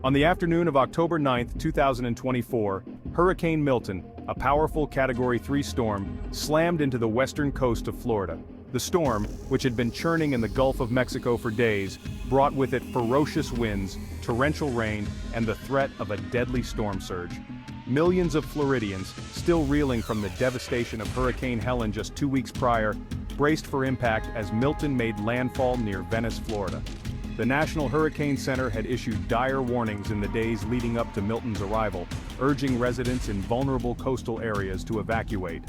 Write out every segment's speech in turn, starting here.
On the afternoon of October 9, 2024, Hurricane Milton, a powerful Category 3 storm, slammed into the western coast of Florida. The storm, which had been churning in the Gulf of Mexico for days, brought with it ferocious winds, torrential rain, and the threat of a deadly storm surge. Millions of Floridians, still reeling from the devastation of Hurricane Helen just 2 weeks prior, braced for impact as Milton made landfall near Venice, Florida. The National Hurricane Center had issued dire warnings in the days leading up to Milton's arrival, urging residents in vulnerable coastal areas to evacuate.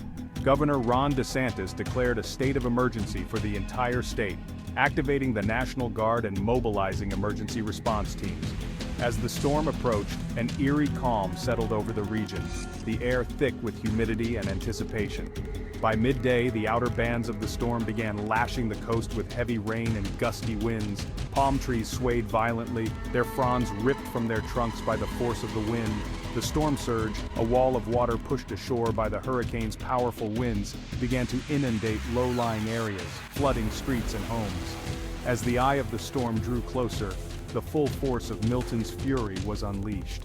Governor Ron DeSantis declared a state of emergency for the entire state, activating the National Guard and mobilizing emergency response teams. As the storm approached, an eerie calm settled over the region, the air thick with humidity and anticipation. By midday, the outer bands of the storm began lashing the coast with heavy rain and gusty winds. Palm trees swayed violently, their fronds ripped from their trunks by the force of the wind. The storm surge, a wall of water pushed ashore by the hurricane's powerful winds, began to inundate low-lying areas, flooding streets and homes. As the eye of the storm drew closer, the full force of Milton's fury was unleashed.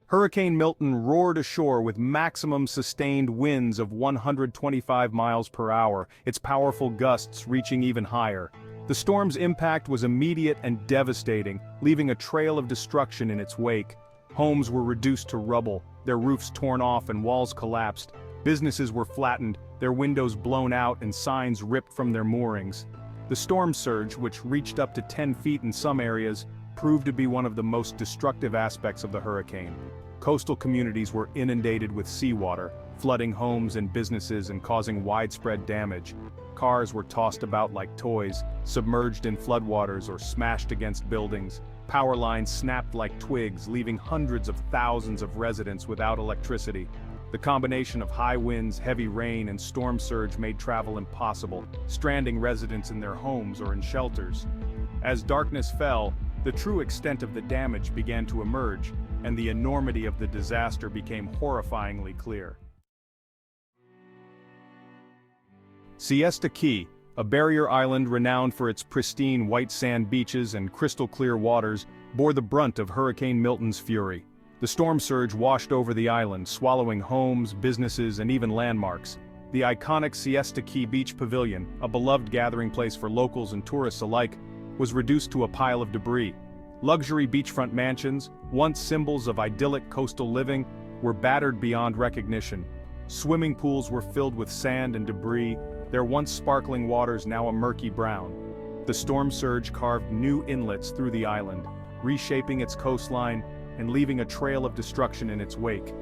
Hurricane Milton roared ashore with maximum sustained winds of 125 miles per hour, its powerful gusts reaching even higher. The storm's impact was immediate and devastating, leaving a trail of destruction in its wake. Homes were reduced to rubble, their roofs torn off and walls collapsed. Businesses were flattened, their windows blown out and signs ripped from their moorings. The storm surge, which reached up to 10 feet in some areas, proved to be one of the most destructive aspects of the hurricane. Coastal communities were inundated with seawater, flooding homes and businesses and causing widespread damage. Cars were tossed about like toys, submerged in floodwaters or smashed against buildings. Power lines snapped like twigs, leaving hundreds of thousands of residents without electricity. The combination of high winds, heavy rain, and storm surge made travel impossible, stranding residents in their homes or in shelters. As darkness fell, the true extent of the damage began to emerge, and the enormity of the disaster became horrifyingly clear. Siesta Key, a barrier island renowned for its pristine white sand beaches and crystal-clear waters, bore the brunt of Hurricane Milton's fury. The storm surge washed over the island, swallowing homes, businesses, and even landmarks. The iconic Siesta Key Beach Pavilion, a beloved gathering place for locals and tourists alike, was reduced to a pile of debris. Luxury beachfront mansions, once symbols of idyllic coastal living, were battered beyond recognition. Swimming pools were filled with sand and debris, their once sparkling waters now a murky brown. The storm surge carved new inlets through the island, reshaping its coastline and leaving a trail of destruction in its wake.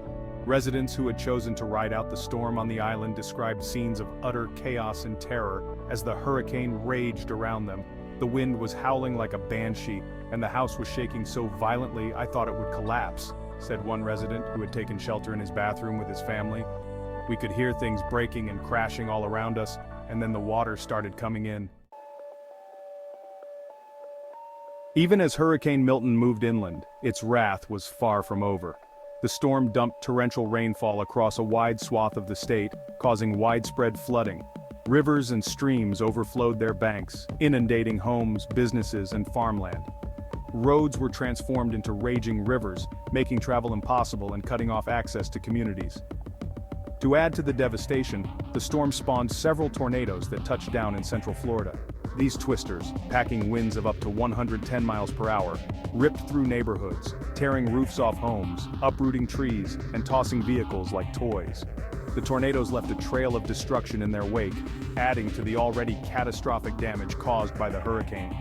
Residents who had chosen to ride out the storm on the island described scenes of utter chaos and terror as the hurricane raged around them. The wind was howling like a banshee, and the house was shaking so violently I thought it would collapse, said one resident who had taken shelter in his bathroom with his family. We could hear things breaking and crashing all around us, and then the water started coming in. Even as Hurricane Milton moved inland, its wrath was far from over. The storm dumped torrential rainfall across a wide swath of the state, causing widespread flooding. Rivers and streams overflowed their banks, inundating homes, businesses, and farmland. Roads were transformed into raging rivers, making travel impossible and cutting off access to communities. To add to the devastation, the storm spawned several tornadoes that touched down in central Florida. These twisters, packing winds of up to 110 miles per hour, ripped through neighborhoods, tearing roofs off homes, uprooting trees, and tossing vehicles like toys. The tornadoes left a trail of destruction in their wake, adding to the already catastrophic damage caused by the hurricane.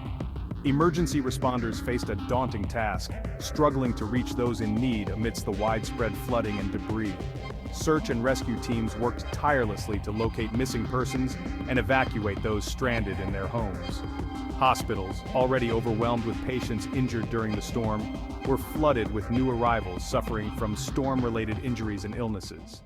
Emergency responders faced a daunting task, struggling to reach those in need amidst the widespread flooding and debris. Search and rescue teams worked tirelessly to locate missing persons and evacuate those stranded in their homes. Hospitals, already overwhelmed with patients injured during the storm, were flooded with new arrivals suffering from storm-related injuries and illnesses.